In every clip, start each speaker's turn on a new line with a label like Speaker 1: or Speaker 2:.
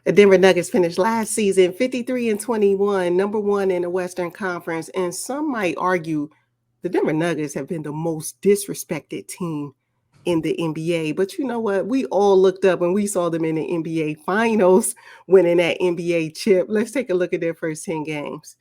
Speaker 1: The Denver Nuggets finished last season 53-21, number one in the Western Conference, and some might argue the Denver Nuggets have been the most disrespected team in the NBA. But you know what? We all looked up and we saw them in the NBA Finals winning that NBA chip. Let's take a look at their first 10 games.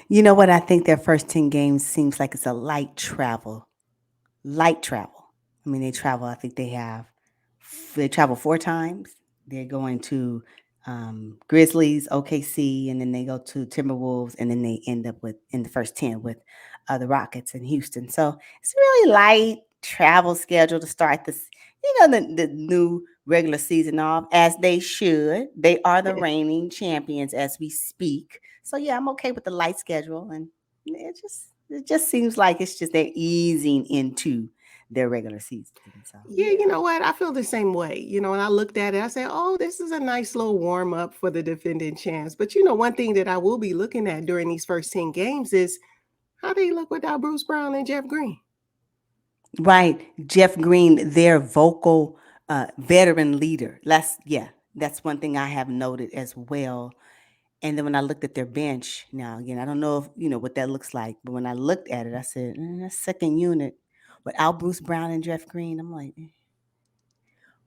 Speaker 2: You know what? I think their first 10 games seems like it's a light travel. Light travel. I mean, they travel, I think they travel 4 times. They're going to Grizzlies, OKC, and then they go to Timberwolves, and then they end up with in the first 10 with the Rockets and Houston. So it's really light travel schedule to start this, the new regular season off as they should. They are the reigning champions as we speak. So yeah, I'm okay with the light schedule, and it just seems like it's just they're easing into their regular season. So
Speaker 1: Yeah, you know what? I feel the same way. And I looked at it, I said, oh, this is a nice little warm up for the defending champs. But one thing that I will be looking at during these first 10 games is how they look without Bruce Brown and Jeff Green.
Speaker 2: right, Jeff Green, their vocal veteran leader. That's one thing I have noted as well. And then when I looked at their bench, now again, I don't know if you know what that looks like, but when I looked at it, I said, that's second unit without Bruce Brown and Jeff Green. I'm like,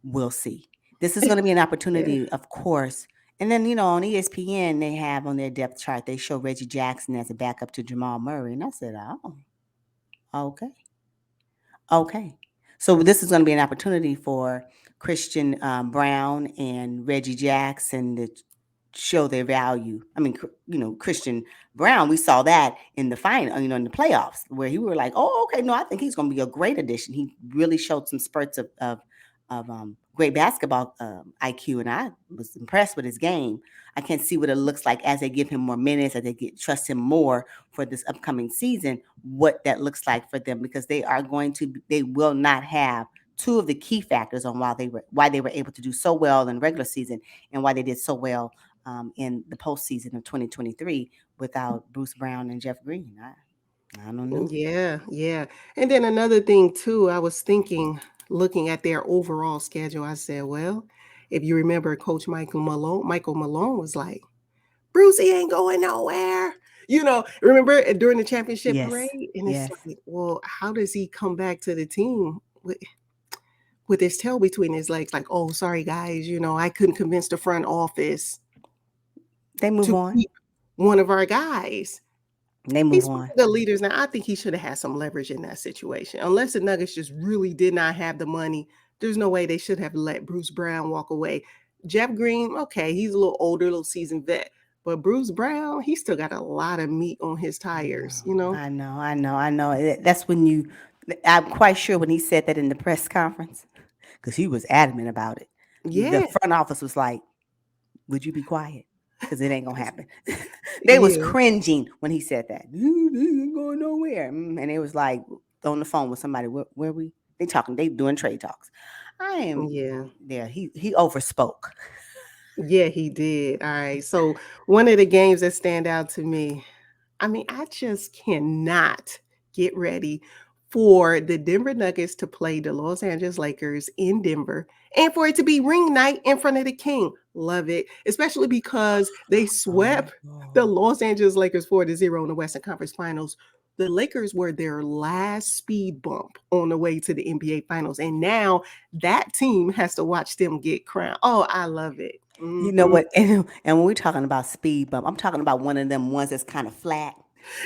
Speaker 2: we'll see. This is going to be an
Speaker 1: Yeah.
Speaker 2: opportunity, of course. And then, on ESPN, they have on their depth chart, they show Reggie Jackson as a backup to Jamal Murray. And I said, oh, okay. Okay. So this is going to be an opportunity for Christian Brown and Reggie Jackson to show their value. I mean, Christian Brown, we saw that in the final, in the playoffs, where he were like, oh, okay, no, I think he's going to be a great addition. He really showed some spurts of great basketball IQ, and I was impressed with his game. I can't see what it looks like as they give him more minutes, as they trust him more for this upcoming season, what that looks like for them, because they will not have two of the key factors on why they were able to do so well in regular season and why they did so well in the postseason of 2023 without Bruce Brown and Jeff Green. I don't know.
Speaker 1: Yeah, yeah. And then another thing too, I was thinking, looking at their overall schedule, I said, well, if you remember Coach Michael Malone was like, Brucey ain't going nowhere. Remember during the championship
Speaker 2: Yes,
Speaker 1: parade? And it's
Speaker 2: yes.
Speaker 1: like, well, how does he come back to the team with his tail between his legs? Like, oh, sorry, guys, I couldn't convince the front office
Speaker 2: They move
Speaker 1: to
Speaker 2: on.
Speaker 1: keep one of our guys.
Speaker 2: They move
Speaker 1: He's one
Speaker 2: on.
Speaker 1: of the leaders now. I think he should have had some leverage in that situation. Unless the Nuggets just really did not have the money, there's no way they should have let Bruce Brown walk away. Jeff Green, okay, he's a little older, a little seasoned vet. But Bruce Brown, he still got a lot of meat on his
Speaker 2: I
Speaker 1: tires,
Speaker 2: know, I know, I know, I know. That's when I'm quite sure when he said that in the press conference, because he was adamant about it. The
Speaker 1: Yeah,
Speaker 2: front office was like, would you be quiet? Because it ain't going to happen. They was
Speaker 1: yeah,
Speaker 2: cringing when he said that. This ain't going nowhere. And it was like on the phone with somebody. Where we? They doing trade talks. I am,
Speaker 1: yeah.
Speaker 2: yeah, he overspoke.
Speaker 1: Yeah, he did. All right. So one of the games that stand out to me, I mean, I just cannot get ready for the Denver Nuggets to play the Los Angeles Lakers in Denver and for it to be ring night in front of the King. Love it, especially because they
Speaker 2: Oh,
Speaker 1: swept the Los Angeles Lakers 4-0 in the Western Conference Finals. The Lakers were their last speed bump on the way to the NBA Finals, and now that team has to watch them get crowned. Oh, I love it.
Speaker 2: you know
Speaker 1: Mhm.
Speaker 2: what? And when we're talking about speed bump, I'm talking about one of them ones that's kind of flat.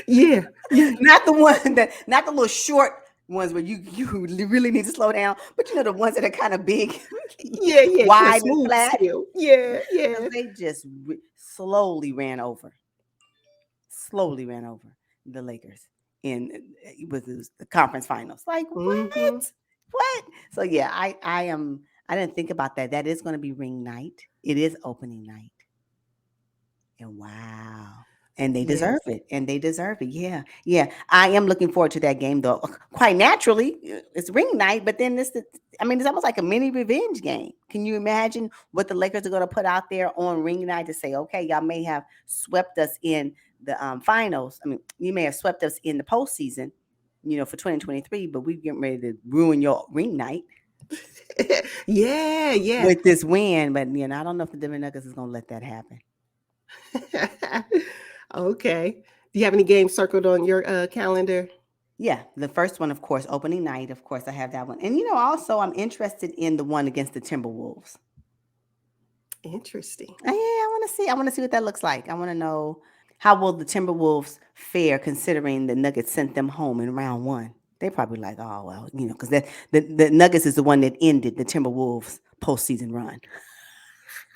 Speaker 1: Yeah, yeah,
Speaker 2: Not the little short ones where you really need to slow down, but the ones that are kind of big,
Speaker 1: yeah, yeah. Kind of
Speaker 2: wide and
Speaker 1: smooth
Speaker 2: flat,
Speaker 1: still. Yeah,
Speaker 2: because
Speaker 1: yeah.
Speaker 2: they just slowly ran over the Lakers in with the conference finals. Like
Speaker 1: Mhm.
Speaker 2: what? So yeah, I am. I didn't think about that. That is going to be ring night. It is opening night. And wow. And they deserve
Speaker 1: Yes.
Speaker 2: it. And they deserve it. Yeah. Yeah. I am looking forward to that game though. Quite naturally, it's ring night, but then it's almost like a mini revenge game. Can you imagine what the Lakers are going to put out there on ring night to say, okay, y'all may have swept us in the finals. I mean, you may have swept us in the postseason, for 2023, but we're getting ready to ruin your ring night.
Speaker 1: Yeah, yeah.
Speaker 2: with this win, but I don't know if the Denver Nuggets is gonna let that happen.
Speaker 1: Okay. Do you have any games circled on your calendar?
Speaker 2: Yeah, the first one, of course, opening night. Of course, I have that one, and also I'm interested in the one against the Timberwolves.
Speaker 1: Interesting.
Speaker 2: Yeah, I want to see. I want to see what that looks like. I want to know how will the Timberwolves fare considering the Nuggets sent them home in round one. They probably like, oh well, because the Nuggets is the one that ended the Timberwolves postseason run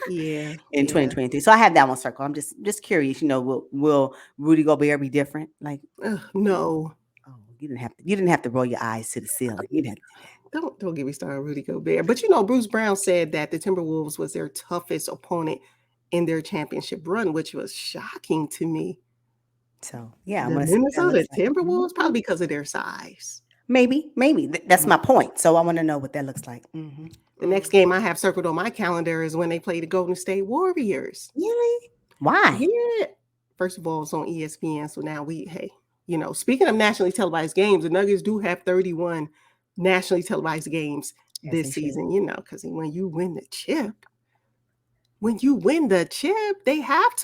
Speaker 1: Yeah,
Speaker 2: in
Speaker 1: yeah.
Speaker 2: 2023. So I have that one circled. I'm just curious. Will Rudy Gobert be different? Like,
Speaker 1: Ugh, no.
Speaker 2: oh, you didn't have to roll your eyes to the ceiling. You didn't have to do that.
Speaker 1: Don't get me started, Rudy Gobert. But Bruce Brown said that the Timberwolves was their toughest opponent in their championship run, which was shocking to me.
Speaker 2: So yeah, I
Speaker 1: The
Speaker 2: want to see what that
Speaker 1: Minnesota
Speaker 2: looks like.
Speaker 1: Timberwolves,
Speaker 2: Mhm.
Speaker 1: probably because of their size.
Speaker 2: Maybe that's my point. So I want to know what that looks like.
Speaker 1: The next game I have circled on my calendar is when they play the Golden State Warriors.
Speaker 2: Really? Why?
Speaker 1: Yeah. First of all, it's on ESPN. So now hey, speaking of nationally televised games, the Nuggets do have 31 nationally televised games
Speaker 2: As
Speaker 1: this
Speaker 2: they should.
Speaker 1: season, because when you win the chip, they have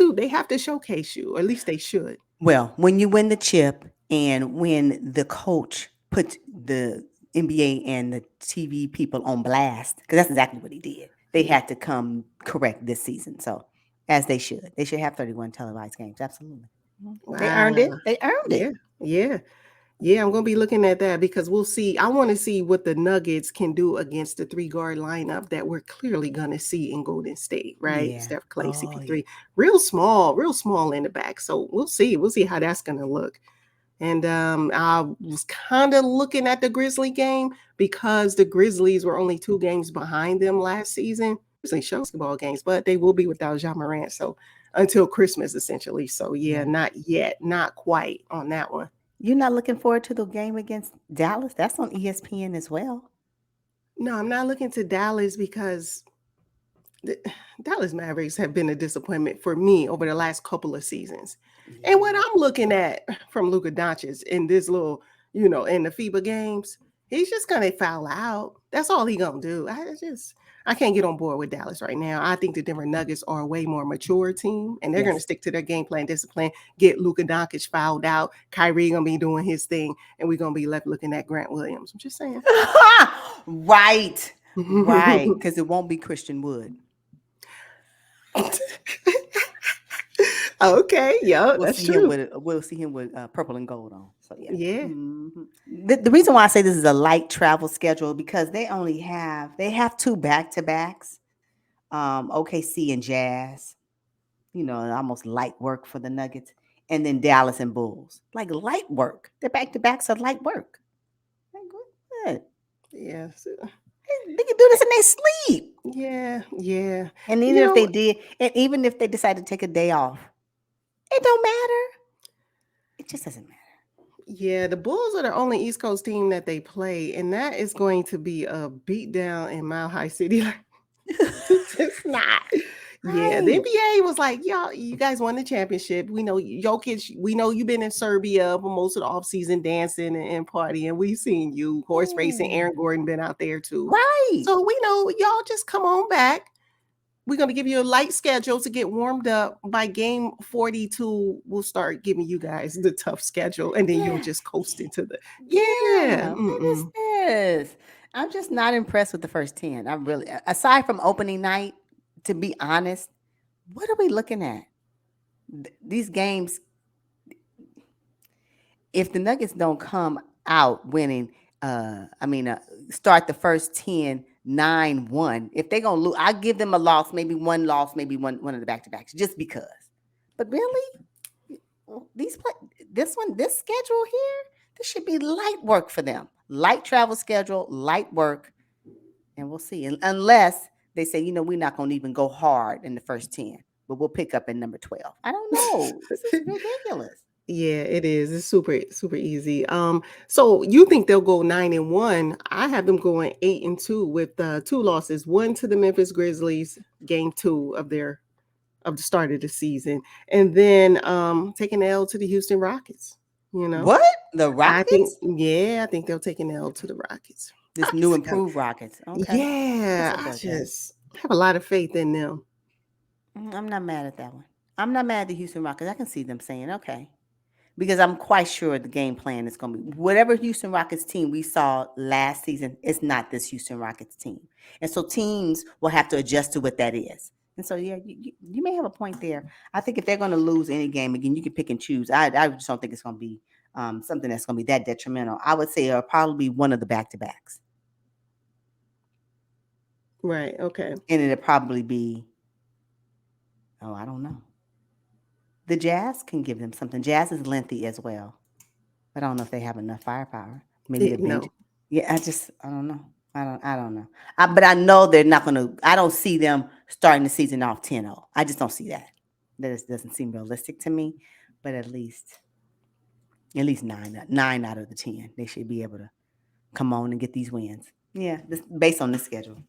Speaker 1: to showcase you, or at least they should.
Speaker 2: Well, when you win the chip and when the coach put the NBA and the TV people on blast, because that's exactly what he did. They
Speaker 1: Yeah.
Speaker 2: had to come correct this season. So as they should. They should have 31 televised games. Absolutely. They earned
Speaker 1: Wow.
Speaker 2: it. They earned
Speaker 1: Yeah.
Speaker 2: it.
Speaker 1: Yeah. Yeah, I'm gonna be looking at that because we'll see. I want to see what the Nuggets can do against the three-guard lineup that we're clearly gonna see in Golden State, right?
Speaker 2: Yeah.
Speaker 1: Steph, Clay,
Speaker 2: Oh, yeah.
Speaker 1: CP3, real small in the back. So we'll see. We'll see how that's gonna look. And I was kind of looking at the Grizzly game because the Grizzlies were only 2 games behind them last season. Grizzly basketball games, but they will be without Ja Morant. So until Christmas, essentially. So yeah,
Speaker 2: Yeah.
Speaker 1: not yet, not quite on that one.
Speaker 2: You're not looking forward to the game against Dallas? That's on ESPN as well.
Speaker 1: No, I'm not looking to Dallas because the Dallas Mavericks have been a disappointment for me over the last couple of seasons. And what
Speaker 2: Yeah.
Speaker 1: I'm looking at from Luka Doncic in this little, in the FIBA games, he's just gonna foul out. That's all he gonna do. I can't get on board with Dallas right now. I think the Denver Nuggets are a way more mature team, and they're gonna
Speaker 2: Yes.
Speaker 1: stick to their game plan, discipline, get Luka Doncic fouled out. Kyrie gonna be doing his thing, and we're gonna be left looking at Grant Williams. I'm just saying.
Speaker 2: Right. Right. Because it won't be Christian Wood.
Speaker 1: Okay, yeah,
Speaker 2: We'll
Speaker 1: that's
Speaker 2: see him
Speaker 1: true.
Speaker 2: with purple and gold on. So yeah.
Speaker 1: Yeah,
Speaker 2: The reason why I say this is a light travel schedule because they have 2 back-to-backs, OKC and Jazz. Almost light work for the Nuggets, and then Dallas and Bulls. Like light work. Their back-to-backs are light work. Like, good.
Speaker 1: yeah,
Speaker 2: They can do this in their sleep.
Speaker 1: yeah, yeah.
Speaker 2: And
Speaker 1: You know,
Speaker 2: even if they decide to take a day off, it don't matter. It just doesn't matter.
Speaker 1: yeah, the Bulls are the only East Coast team that they play, and that is going to be a beat down in Mile High City. It's not. Yeah, the
Speaker 2: Right.
Speaker 1: NBA was like, y'all, you guys won the championship. We know Jokic, we know you've been in Serbia for most of the offseason dancing and partying. We've seen you horse racing.
Speaker 2: Yeah.
Speaker 1: Aaron Gordon been out there too.
Speaker 2: Right.
Speaker 1: So we know y'all just come on back. We're going to give you a light schedule to get warmed up. By game 42, we'll start giving you guys the tough schedule, and then you'll
Speaker 2: Yeah.
Speaker 1: just coast into the yeah.
Speaker 2: Yeah. What is this? I'm just not impressed with the first 10. I'm really, aside from opening night, to be honest, what are we looking at? These games, if the Nuggets don't come out winning, start the first 10 9-1. If they're going to lose, I give them a loss, maybe one of the back-to-backs, just because. But really, this schedule here, this should be light work for them. Light travel schedule, light work, and we'll see. Unless they say, we're not going to even go hard in the first 10, but we'll pick up in number 12. I don't know. This is ridiculous.
Speaker 1: Yeah, it is. It's super, super easy. So you think they'll go 9-1? I have them going 8-2 with 2 losses, one to the Memphis Grizzlies, game 2 of the start of the season, and then taking an L to the Houston Rockets.
Speaker 2: What? The
Speaker 1: I think,
Speaker 2: Rockets?
Speaker 1: yeah, I think they'll take an L to the Rockets.
Speaker 2: This
Speaker 1: I
Speaker 2: new
Speaker 1: just got,
Speaker 2: improved Rockets. Okay. I'll
Speaker 1: yeah, I
Speaker 2: support that.
Speaker 1: just have a lot of faith in them.
Speaker 2: I'm not mad at that one. I'm not mad at the Houston Rockets. I can see them saying, okay. Because I'm quite sure the game plan is going to be whatever Houston Rockets team we saw last season, it's not this Houston Rockets team. And so teams will have to adjust to what that is. And so, yeah, you may have a point there. I think if they're going to lose any game, again, you can pick and choose. I just don't think it's going to be something that's going to be that detrimental. I would say it'll probably be one of the back-to-backs.
Speaker 1: Right. Okay.
Speaker 2: And it'll probably be, oh, I don't know. The Jazz can give them something. Jazz is lengthy as well. But I don't know if they have enough firepower. Maybe the bench.
Speaker 1: No.
Speaker 2: Yeah, I don't know. I don't know. But I know they're not going to. I don't see them starting the season off 10-0. I just don't see that. That doesn't seem realistic to me. But at least nine out of the 10, they should be able to come on and get these wins. Yeah, based on the schedule.